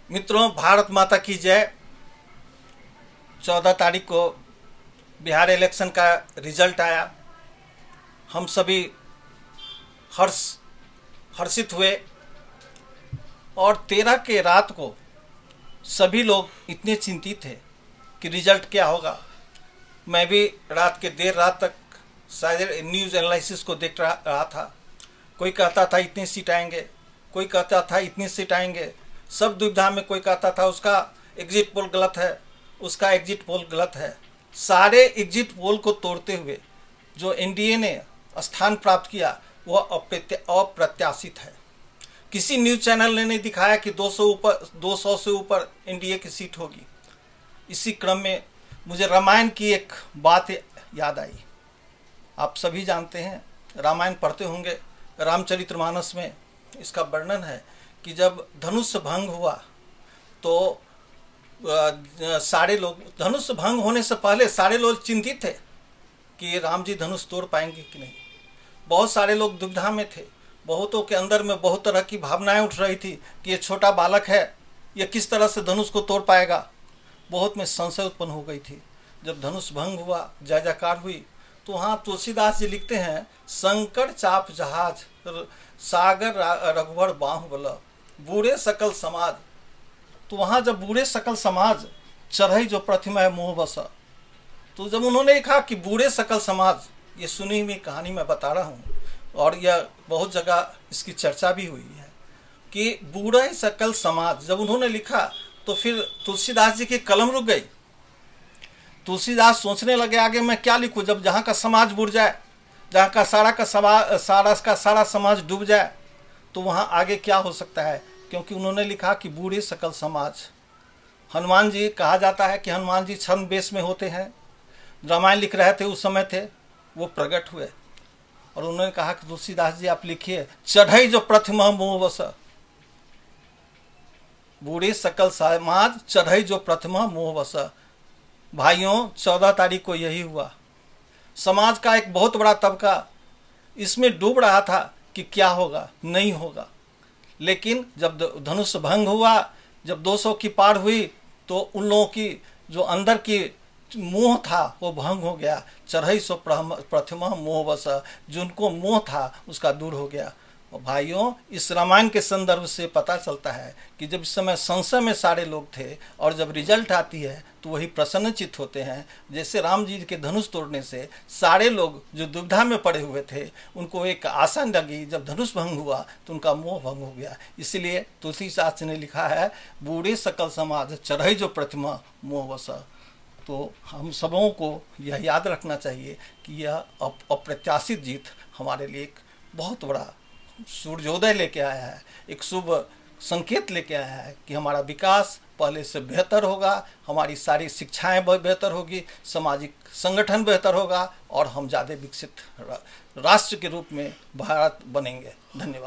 मित्रों, भारत माता की जय। 14 तारीख को बिहार इलेक्शन का रिजल्ट आया। हम सभी हर्षित हुए और 13 के रात को सभी लोग इतने चिंतित थे कि रिजल्ट क्या होगा। मैं भी रात के देर रात तक शायद न्यूज़ एनालिसिस को देख रहा था। कोई कहता था इतनी सीट आएंगे, कोई कहता था इतनी सीट आएंगे, सब दुविधा में। कोई कहता था उसका एग्जिट पोल गलत है, उसका एग्जिट पोल गलत है। सारे एग्जिट पोल को तोड़ते हुए जो एनडीए ने स्थान प्राप्त किया वह अप्रत्याशित है। किसी न्यूज़ चैनल ने नहीं दिखाया कि 200 से ऊपर एनडीए की सीट होगी। इसी क्रम में मुझे रामायण की एक बात याद आई। आप सभी जानते हैं, रामायण पढ़ते होंगे। रामचरितमानस में इसका वर्णन है कि जब धनुष भंग हुआ तो सारे लोग, धनुष भंग होने से पहले सारे लोग चिंतित थे कि राम जी धनुष तोड़ पाएंगे कि नहीं। बहुत सारे लोग दुविधा में थे। बहुतों के अंदर में बहुत तरह की भावनाएं उठ रही थी कि ये छोटा बालक है, ये किस तरह से धनुष को तोड़ पाएगा। बहुत में संशय उत्पन्न हो गई थी। जब धनुष भंग हुआ, जय जयकार हुई, तो वहाँ तुलसीदास जी लिखते हैं, संकट चाप जहाज सागर रघुवर बाहुबल बूढ़े सकल समाज। तो वहाँ जब बूढ़े सकल समाज चढ़ई जो प्रतिमा मोह बस, तो जब उन्होंने लिखा कि बूढ़े सकल समाज, ये सुनी हुई कहानी मैं बता रहा हूँ और यह बहुत जगह इसकी चर्चा भी हुई है कि बूढ़े सकल समाज जब उन्होंने लिखा तो फिर तुलसीदास जी की कलम रुक गई। तुलसीदास सोचने लगे आगे मैं क्या लिखूं। जब जहाँ का समाज बुड़ जाए, जहाँ का सारा समाज डूब जाए, तो वहाँ आगे क्या हो सकता है। क्योंकि उन्होंने लिखा कि बूढ़े सकल समाज। हनुमान जी, कहा जाता है कि हनुमान जी छद्म वेश में होते हैं। रामायण लिख रहे थे, उस समय थे, वो प्रकट हुए और उन्होंने कहा कि तुलसीदास जी आप लिखिए, चढ़ई जो प्रतिमा मोह बस, बूढ़े सकल समाज चढ़ई जो प्रतिमा मोह बस। भाइयों, 14 तारीख को यही हुआ। समाज का एक बहुत बड़ा तबका इसमें डूब रहा था कि क्या होगा, नहीं होगा। लेकिन जब धनुष भंग हुआ, जब 200 की पार हुई, तो उन लोगों की जो अंदर की मोह था वो भंग हो गया। चढ़ई सो प्रतिमा मोह बस, जिनको मोह था उसका दूर हो गया। और भाइयों, इस रामायण के संदर्भ से पता चलता है कि जब इस समय संशय में सारे लोग थे और जब रिजल्ट आती है तो वही प्रसन्नचित्त होते हैं। जैसे राम जी के धनुष तोड़ने से सारे लोग जो दुविधा में पड़े हुए थे उनको एक आशा लगी। जब धनुष भंग हुआ तो उनका मोह भंग हो गया। इसलिए तुलसीदास ने लिखा है, बूढ़े सकल समाज चढ़ई जो प्रतिमा मोह बस। तो हम सबों को यह याद रखना चाहिए कि यह अप्रत्याशित जीत हमारे लिए एक बहुत बड़ा सूर्योदय लेके आया है, एक शुभ संकेत लेके आया है कि हमारा विकास पहले से बेहतर होगा, हमारी सारी शिक्षाएं बेहतर होगी, सामाजिक संगठन बेहतर होगा और हम ज़्यादा विकसित राष्ट्र के रूप में भारत बनेंगे। धन्यवाद।